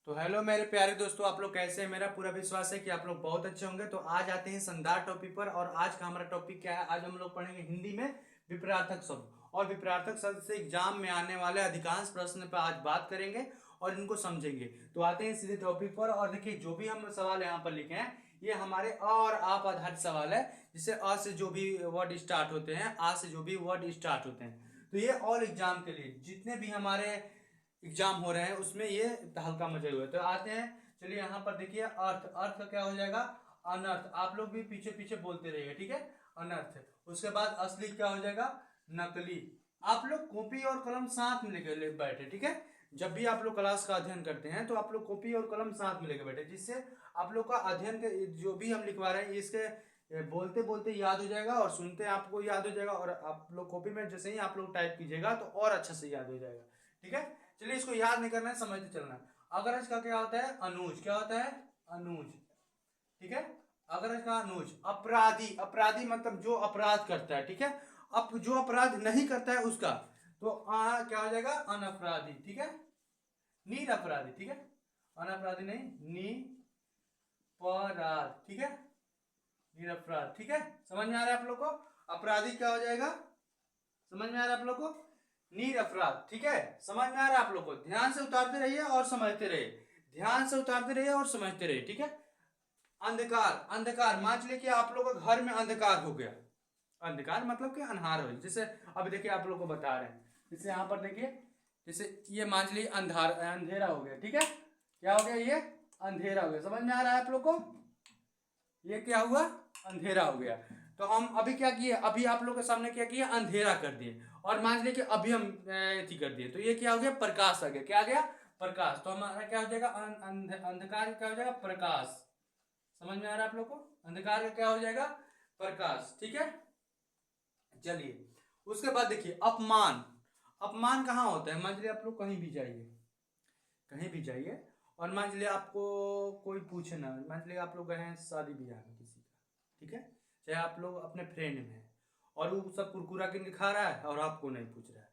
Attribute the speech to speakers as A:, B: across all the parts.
A: तो हेलो मेरे प्यारे दोस्तों, आप लोग कैसे हैं। मेरा पूरा विश्वास है कि आप लोग बहुत अच्छे होंगे। तो आज आते हैं शानदार टॉपिक पर। और आज का हमारा टॉपिक क्या है? आज हम लोग पढ़ेंगे हिंदी में विपरार्थक शब्द। और विपरार्थक शब्द से एग्जाम में आने वाले अधिकांश प्रश्न पर आज बात करेंगे और इनको समझेंगे। तो आते हैं सीधे टॉपिक पर। और देखिए, जो भी हम सवाल यहाँ पर लिखे हैं ये हमारे अ और आप आधारित सवाल है। जिससे अ से जो भी वर्ड स्टार्ट होते हैं, आ से जो भी वर्ड स्टार्ट होते हैं, तो ये ऑल एग्जाम के लिए जितने भी हमारे एग्जाम हो रहे हैं उसमें ये हल्का मचे हुए हैं। तो आते हैं, चलिए यहाँ पर देखिए, अर्थ। अर्थ का क्या हो जाएगा? अनर्थ। आप लोग भी पीछे पीछे बोलते रहिए, ठीक है। अनर्थ। उसके बाद असली क्या हो जाएगा? नकली। आप लोग कॉपी और कलम साथ में लेकर ले बैठे, ठीक है। जब भी आप लोग क्लास का अध्ययन करते हैं तो आप लोग कॉपी और कलम साथ में लेकर बैठे, जिससे आप लोग का अध्ययन के जो भी हम लिखवा रहे हैं इसके बोलते बोलते याद हो जाएगा और सुनते आपको याद हो जाएगा। और आप लोग कॉपी में जैसे ही आप लोग टाइप कीजिएगा तो और अच्छा से याद हो जाएगा, ठीक है। चलिए, इसको याद नहीं करना है, समझते चलना है। अगर इसका क्या होता है? अनुज। क्या होता है? अनुज, ठीक है। अगर इसका अनुज। अपराधी। अपराधी मतलब जो अपराध करता है, ठीक है। अब जो अपराध नहीं करता है उसका, तो क्या हो जाएगा? अनअपराधी, ठीक है। निरपराधी, ठीक है। अनअपराधी नहीं, निपराध, ठीक है। निरपराध, ठीक है। समझ में आ रहा है आप लोग को? अपराधी क्या हो जाएगा? समझ में आ रहा है आप लोग को? निरपराध, ठीक है। समझ में आ रहा है आप लोग को? ध्यान से उतारते रहिए और समझते रहिए। ध्यान से उतारते रहिए और समझते रहिए, ठीक है। अंधकार। अंधकार मान लीजिए कि आप लोग का घर में अंधकार हो गया। अंधकार मतलब कि अनहार हो, जैसे अब देखिए आप लोग को बता रहे हैं। जैसे यहाँ पर देखिए, जैसे ये मान लीजिए अंधेरा हो गया, ठीक है। क्या हो गया? ये अंधेरा हो गया। समझ में आ रहा है आप लोग को? ये क्या हुआ? अंधेरा हो गया। तो हम अभी क्या किए? अभी आप लोग के सामने क्या किया? अंधेरा कर दिए। और मान लीजिए कि अभी हम एथी कर दिए, तो ये क्या हो गया? प्रकाश आ गया। क्या आ गया? प्रकाश। तो हमारा क्या हो जाएगा? अंधकार क्या हो जाएगा? प्रकाश। समझ में आ रहा है आप लोग को? अंधकार का क्या हो जाएगा? प्रकाश, ठीक है। चलिए, उसके बाद देखिए, अपमान। अपमान कहाँ होता है? मान लीजिए आप लोग कहीं भी जाइए, कहीं भी जाइए, और मान लीजिए आपको कोई पूछे ना। मान लीजिए आप लोग गए हैं शादी ब्याह में किसी का, ठीक है। चाहे आप लोग अपने फ्रेंड में हैं और वो सब कुरकुरा के खा रहा है और आपको नहीं पूछ रहा है,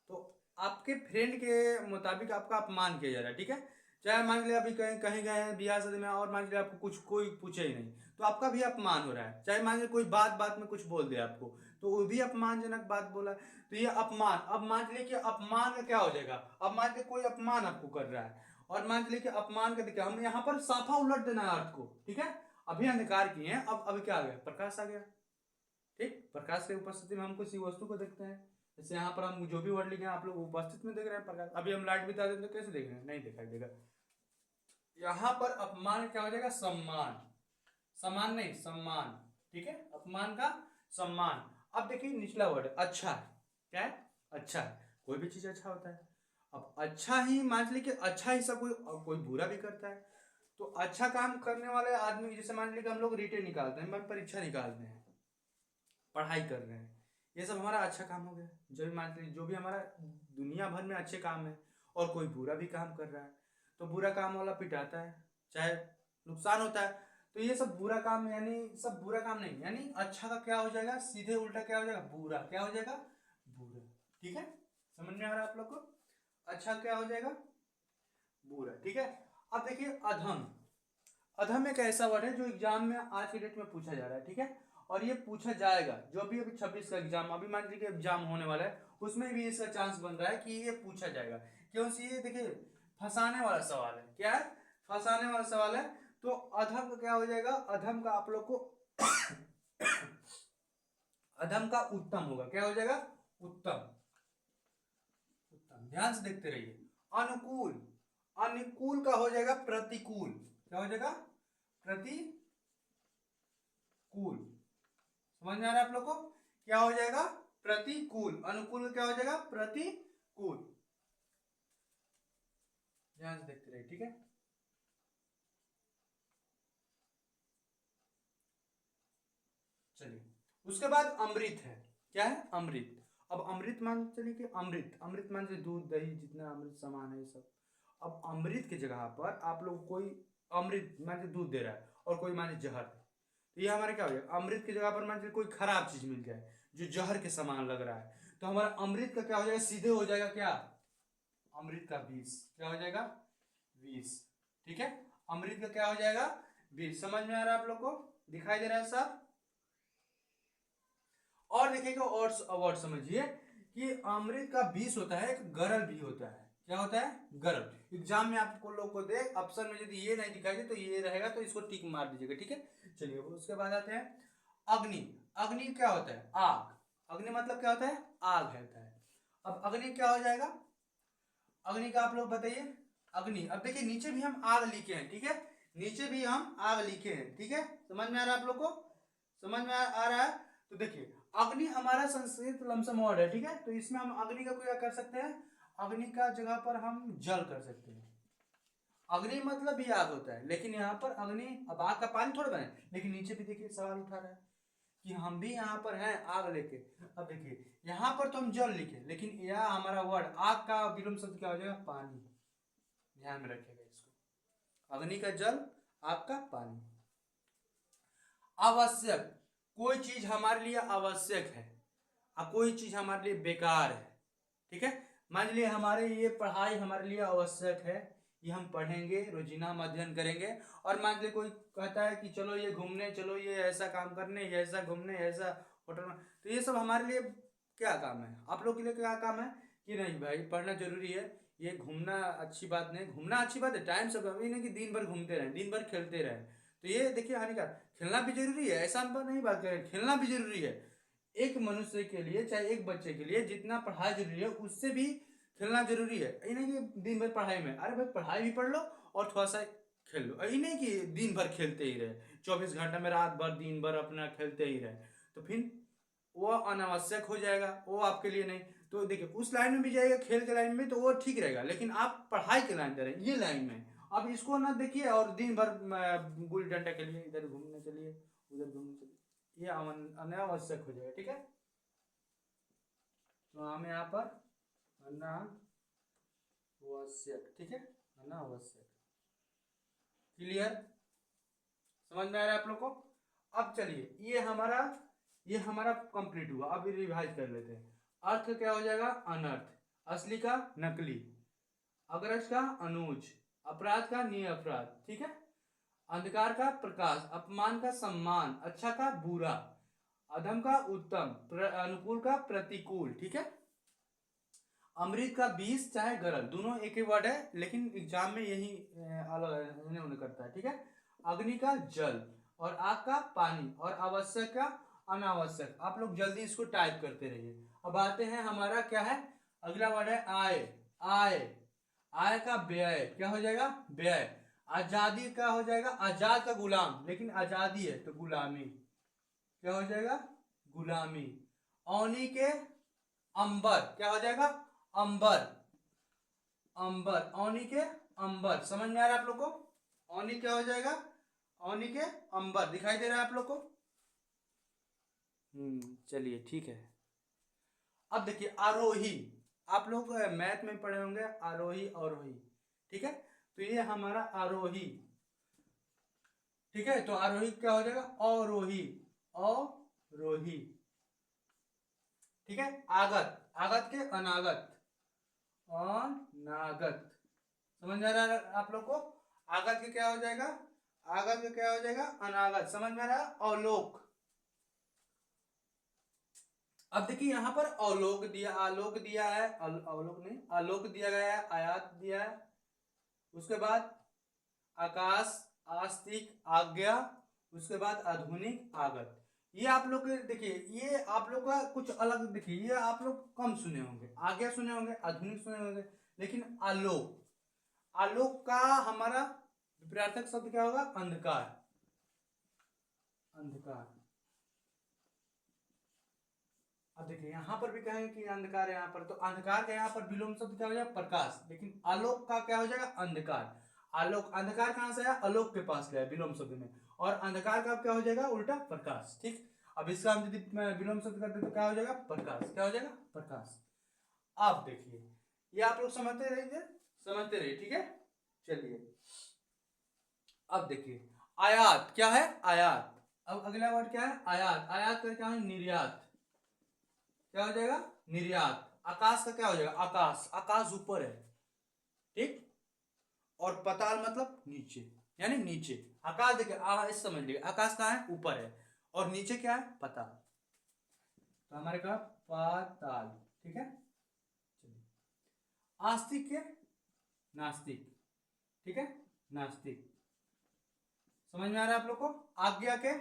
A: तो आपके फ्रेंड के मुताबिक आपका अपमान किया जा रहा है, ठीक है। चाहे मान लीजिए अभी कहीं कहीं गए हैं ब्याह शादी में और मान लीजिए आपको कुछ कोई पूछे ही नहीं, तो आपका भी अपमान हो रहा है। चाहे मान लीजिए कोई बात बात में कुछ बोल दे आपको, तो वो भी अपमानजनक बात बोला है। तो ये अपमान। अब मान लीजिए कि अपमान का क्या हो जाएगा? अब मान लीजिए कोई अपमान आपको कर रहा है, और मान लीजिए कि अपमान का देखिए, हम यहाँ पर साफा उलट देना है अर्थ को, ठीक है। अभी अंधकार किए हैं, अब अभी क्या आ गया? प्रकाश आ गया, ठीक। प्रकाश के उपस्थिति में हम किसी वस्तु को देखते हैं। जैसे यहाँ पर हम जो भी वर्ड लिखे हैं आप लोग उपस्थित में देख रहे हैं प्रकाश। अभी हम लाइट बिता दें तो कैसे देख रहे हैं? नहीं दिखाई देगा। यहाँ पर अपमान क्या हो जाएगा? सम्मान। सम्मान नहीं, सम्मान, ठीक है। अपमान का सम्मान। अब देखिए निचला वर्ड अच्छा है। क्या है? अच्छा है। कोई भी चीज अच्छा होता है। अब अच्छा ही मान लीजिए कि अच्छा ही सब कोई कोई बुरा भी करता है। तो अच्छा काम करने वाले आदमी, जैसे मान लीजिए कि हम लोग रिटेन निकालते हैं, परीक्षा निकालते हैं, पढ़ाई कर रहे हैं, ये सब हमारा अच्छा काम हो गया। जो भी मान लीजिए जो भी हमारा दुनिया भर में अच्छे काम है, और कोई बुरा भी काम कर रहा है, तो बुरा काम वाला पिटाता है, चाहे नुकसान होता है। तो ये सब बुरा काम, यानी सब बुरा काम नहीं, यानी अच्छा का क्या हो जाएगा? सीधे उल्टा क्या हो जाएगा? बुरा। क्या हो जाएगा? बुरा, ठीक है। समझ में आ रहा है आप लोग को? अच्छा क्या हो जाएगा? बुरा, ठीक है। अब देखिए, अधम। अधम एक ऐसा वर्ड है जो एग्जाम में आज के डेट में पूछा जा रहा है, ठीक है। और ये पूछा जाएगा, जो भी अभी 26 का एग्जाम, अभी मान लीजिए एग्जाम होने वाला है, उसमें भी इसका चांस बन रहा है कि ये पूछा जाएगा। क्यों से? ये देखिए, फंसाने वाला सवाल है। क्या है? फंसाने वाला सवाल है। तो अधम का क्या हो जाएगा? अधम का आप लोग को अधम का उत्तम होगा। क्या हो जाएगा? उत्तम। उत्तम, ध्यान से देखते रहिए। अनुकूल। अनुकूल का हो जाएगा प्रतिकूल। क्या हो जाएगा? प्रतिकूल। समझ में आ रहा है आप लोग को? क्या हो जाएगा? प्रतिकूल। अनुकूल का क्या हो जाएगा? प्रतिकूल। ध्यान से देखते रहिए, ठीक है। चलिए, उसके बाद अमृत है। क्या है? अमृत। अब अमृत मान चलिए कि अमृत, अमृत मान लीजिए दूध दही जितना अमृत सामान है ये सब। अब अमृत की जगह पर आप लोग कोई अमृत मान लीजिए दूध दे रहा है, और कोई मान लीजिए जहर है, तो ये हमारा क्या हो जाएगा? अमृत की जगह पर मान लीजिए कोई खराब चीज मिल जाए जो जहर के समान लग रहा है, तो हमारा अमृत का क्या हो जाएगा? सीधे हो जाएगा क्या? अमृत का विष। क्या हो जाएगा? विष। ठीक है, अमृत का क्या हो जाएगा 20। समझ में आ रहा है आप लोग को, दिखाई दे रहा है सब। और देखिएगा और वर्ड समझिए कि अमृत का 20 होता है, एक गरल भी होता है। क्या होता है गरल। एग्जाम में आपको लोग को दे ऑप्शन में यदि ये नहीं दिखाई दे तो ये रहेगा, तो इसको टिक मार दीजिएगा, ठीक है। चलिए उसके बाद आते हैं अग्नि। अग्नि क्या होता है आग। अग्नि मतलब क्या होता है आग होता है। अब अग्नि क्या हो जाएगा, अग्नि का आप लोग बताइए। अग्नि, अब देखिए नीचे भी हम आग लिखे हैं, ठीक है, नीचे भी हम आग लिखे हैं, ठीक है। समझ में आ रहा है आप लोग को, समझ में आ रहा है। तो देखिए अग्नि हमारा संस्कृत लमसम वर्ड है, ठीक है, तो इसमें हम अग्नि का क्या कर सकते हैं, अग्नि का जगह पर हम जल कर सकते हैं। अग्नि मतलब भी आग होता है, लेकिन यहाँ पर अग्नि, अब आग का पानी थोड़ा बने, लेकिन नीचे भी देखिए सवाल उठा रहा है कि हम भी यहाँ पर हैं आग लेके। अब देखिए यहाँ पर तो हम जल लिखे, लेकिन यह हमारा वर्ड आग का विलोम शब्द क्या हो जाएगा पानी। ध्यान में रखिएगा इसको, अग्नि का जल, आग का पानी। आवश्यक, कोई चीज हमारे लिए आवश्यक है और कोई चीज हमारे लिए बेकार है, ठीक है। मान लीजिए हमारे ये पढ़ाई हमारे लिए आवश्यक है, ये हम पढ़ेंगे, रोजीना हम अध्ययन करेंगे। और मान लीजिए कोई कहता है कि चलो ये घूमने, चलो ये ऐसा काम करने, ये ऐसा घूमने, ऐसा होटल में, तो ये सब हमारे लिए क्या काम है, आप लोग के लिए क्या काम है कि नहीं भाई पढ़ना जरूरी है, ये घूमना अच्छी बात नहीं, घूमना अच्छी बात है टाइम से, ये नहीं कि दिन भर घूमते रहे, दिन भर खेलते रहे, तो ये देखिए हानिकारक। खेलना भी जरूरी है, ऐसा हम नहीं बात करें, खेलना भी जरूरी है। एक मनुष्य के लिए, चाहे एक बच्चे के लिए जितना पढ़ाई जरूरी है उससे भी खेलना जरूरी है। ये नहीं कि दिन भर पढ़ाई में, अरे भाई पढ़ाई भी पढ़ लो और थोड़ा सा खेल लो, ये नहीं कि दिन भर खेलते ही रहे, 24 घंटा में रात भर दिन भर अपना खेलते ही रहे, तो फिर वो अनावश्यक हो जाएगा, वो आपके लिए नहीं। तो देखिए उस लाइन में भी जाएगा, खेल के लाइन में तो वो ठीक रहेगा, लेकिन आप पढ़ाई के लाइन दे रहे हैं ये लाइन में, अब इसको ना देखिए और दिन भर गुल्ली डंडा के लिए इधर घूमने चलिए उधर घूमने चलिए, ये अनावश्यक हो जाएगा, ठीक है। तो हम यहाँ पर अनावश्यक, ठीक है, अनावश्यक। क्लियर, समझ में आ रहा है आप लोग को। अब चलिए ये हमारा कंप्लीट हुआ, अब रिवाइज कर लेते हैं। अर्थ क्या हो जाएगा अनर्थ, असली का नकली, अग्रज का अनुज, अपराध का निअपराध, ठीक है, अंधकार का प्रकाश, अपमान का सम्मान, अच्छा का बुरा, अधम का उत्तम, अनुकूल का प्रतिकूल, ठीक है। अमृत का 20 चाहे गरल, दोनों एक ही वर्ड है, लेकिन एग्जाम में यही अलग होने करता है, ठीक है। अग्नि का जल और आग का पानी और आवश्यक का अनावश्यक। आप लोग जल्दी इसको टाइप करते रहिए। अब आते हैं हमारा क्या है, अगला वर्ड है आय। आय, आय का व्यय क्या हो जाएगा व्यय। आजादी का हो जाएगा आजाद का गुलाम, लेकिन आजादी है तो गुलामी, क्या हो जाएगा गुलामी। औनी के अंबर क्या हो जाएगा अंबर, अंबर, औनी के अंबर, समझ में आ रहा है आप लोग को। औनी क्या हो जाएगा औनी के अंबर, दिखाई दे रहा है आप लोग को। चलिए ठीक है। अब देखिए आरोही, आप लोग मैथ में पढ़े होंगे आरोही अवरोही, ठीक है, तो ये हमारा आरोही, ठीक है, तो आरोही क्या हो जाएगा अवरोही, अवरोही, ठीक है। आगत, आगत के अनागत, अनागत, समझ में आ रहा है आप लोग को। आगत के क्या हो जाएगा, आगत के क्या हो जाएगा अनागत, समझ में आ रहा है। अवलोक, अब देखिए यहाँ पर अवलोक दिया, आलोक दिया है, अवलोक नहीं आलोक दिया गया है, आयात दिया है, उसके बाद आकाश, आस्तिक, आज्ञा, उसके बाद आधुनिक, आगत। ये आप लोग देखिए, ये आप लोग का कुछ अलग, देखिए ये आप लोग कम सुने होंगे, आज्ञा सुने होंगे, आधुनिक सुने होंगे, लेकिन आलोक, आलोक का हमारा विपरीतार्थक शब्द क्या होगा अंधकार, अंधकार। अब देखिए यहाँ पर भी कहेंगे कि अंधकार है यहाँ पर, तो अंधकार का यहाँ पर विलोम शब्द क्या हो जाएगा प्रकाश, लेकिन आलोक का क्या हो जाएगा अंधकार। आलोक, अंधकार कहाँ से आया आलोक के पास गया विलोम शब्द में, और अंधकार का क्या हो जाएगा उल्टा प्रकाश, ठीक। अब इसका हम यदि विलोम शब्द करते तो क्या हो जाएगा प्रकाश, क्या हो जाएगा प्रकाश। अब देखिए ये आप लोग समझते रहिए, समझते रहिए, ठीक है। चलिए अब देखिए आयात क्या है आयात, अब अगला वर्ड क्या है आयात। आयात का क्या है निर्यात, क्या हो जाएगा निर्यात। आकाश का क्या हो जाएगा आकाश, आकाश ऊपर है, ठीक। और पताल मतलब नीचे, यानी नीचे। आकाश देखिए, इस समझ लीजिए आकाश कहाँ है, ऊपर है, और नीचे क्या है, पताल। तो हमारे कहा पाताल, ठीक है। चलिए, आस्तिक के नास्तिक, ठीक है, नास्तिक, समझ में आ रहा है आप लोग को। आज्ञा के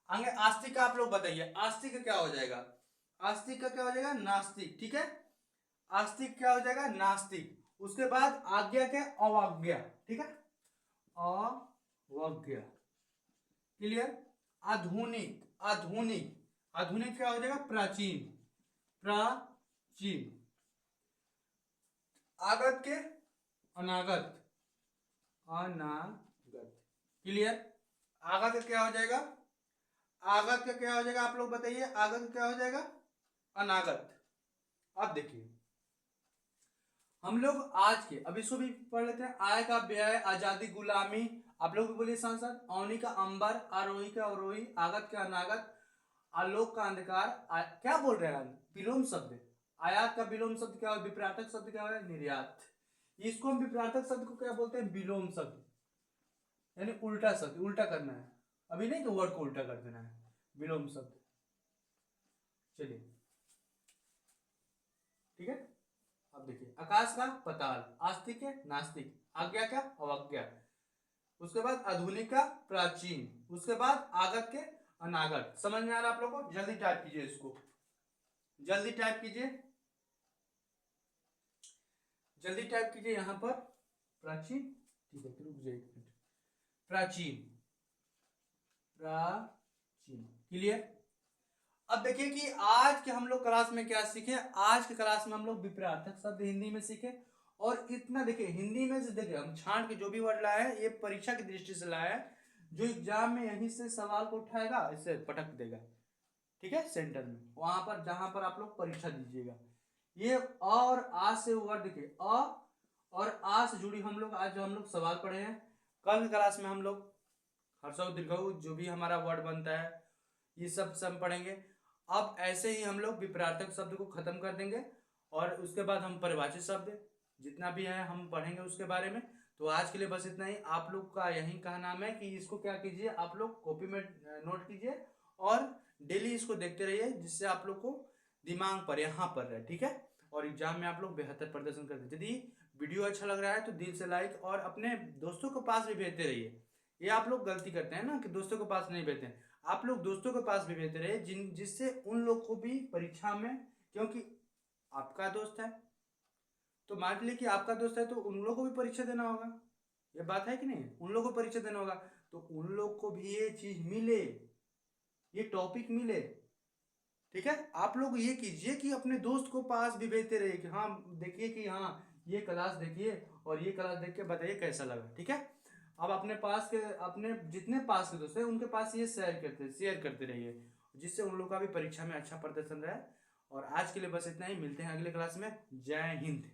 A: आगे आस्तिक का आप लोग बताइए, आस्तिक का क्या हो जाएगा, आस्तिक का क्या हो जाएगा, नास्तिक, ठीक है। आस्तिक क्या हो जाएगा, नास्तिक। उसके बाद आज्ञा के अवज्ञा, ठीक है, अवज्ञा, क्लियर। आधुनिक, आधुनिक, आधुनिक क्या हो जाएगा, प्राचीन, प्राचीन। आगत के अनागत, अनागत, क्लियर। आगत का क्या हो जाएगा, आगत का क्या हो जाएगा आप लोग बताइए, आगत का क्या हो जाएगा, अनागत। अब देखिए हम लोग आज के अभी इसको भी पढ़ लेते हैं। आय का व्यय, आजादी, गुलामी, आप लोग भी बोलिए सांसद। अवनी का अंबर, आरोही का अवरोही, आगत का अनागत, आलोक का अंधकार। क्या बोल रहे हैं, विलोम शब्द। आयात का विलोम शब्द क्या है, विपरीतक शब्द क्या है, निर्यात। इसको हम विपरीतक शब्द को क्या बोलते हैं, विलोम शब्द, यानी उल्टा शब्द, उल्टा करना है। अभी नहीं कि वर्ड को उल्टा कर देना है, विलोम शब्द। चलिए ठीक है। अब देखिए आकाश का पताल, आस्तिक है नास्तिक, आज्ञा का अवज्ञा, उसके बाद आधुनिक का प्राचीन, उसके बाद आगत के अनागत। समझ में आ रहा है आप लोगों को। जल्दी टाइप कीजिए इसको, जल्दी टाइप कीजिए, जल्दी टाइप कीजिए यहां पर प्राचीन, ठीक है, रुक जाइए एक मिनट। प्राचीन, प्राचीन, क्लियर। अब देखिए कि आज के हम लोग क्लास में क्या सीखे, आज के क्लास में हम लोग विपरीतक शब्द हिंदी में सीखे। और इतना देखिए हिंदी में से देखिए हम छांट के जो भी वर्ड लाए हैं ये परीक्षा की दृष्टि से लाया है, जो एग्जाम में यहीं से सवाल को उठाएगा इसे पटक देगा, ठीक है, सेंटर में, वहां पर जहां पर आप लोग परीक्षा दीजिएगा। ये और आ से वर्ड देखिए, अ और आ से जुड़ी हम लोग आज जो हम लोग सवाल पढ़े हैं। कल की क्लास में हम लोग हर्षव दीर्घऊ जो भी हमारा वर्ड बनता है ये सब पढ़ेंगे। अब ऐसे ही हम लोग विपरीतक शब्द को खत्म कर देंगे और उसके बाद हम परिभाषित शब्द जितना भी है हम पढ़ेंगे उसके बारे में। तो आज के लिए बस इतना ही। आप लोग का यही कहना है कि इसको क्या कीजिए, आप लोग कॉपी में नोट कीजिए और डेली इसको देखते रहिए, जिससे आप लोग को दिमाग पर यहाँ पर रहे, ठीक है, और एग्जाम में आप लोग बेहतर प्रदर्शन करते। यदि वीडियो अच्छा लग रहा है तो दिल से लाइक और अपने दोस्तों के पास भी भेजते रहिए। ये आप लोग गलती करते हैं ना कि दोस्तों के पास नहीं भेजते हैं, आप लोग दोस्तों के पास भी भेजते रहे जिससे उन लोग को भी परीक्षा में, क्योंकि आपका दोस्त है तो मान लीजिए कि आपका दोस्त है तो उन लोगों को भी परीक्षा देना होगा, ये बात है कि नहीं, उन लोगों को परीक्षा देना होगा, तो उन लोग को भी ये चीज मिले, ये टॉपिक मिले, ठीक है। आप लोग ये कीजिए कि अपने दोस्त को पास भी भेजते रहिए कि हाँ देखिए कि हाँ ये क्लास देखिए और ये क्लास देख के बताइए कैसा लगा, ठीक है। अब अपने पास के अपने जितने पास के दोस्त हैं उनके पास ये शेयर करते रहिए, जिससे उन लोग का भी परीक्षा में अच्छा प्रदर्शन रहे। और आज के लिए बस इतना ही, मिलते हैं अगले क्लास में। जय हिंद।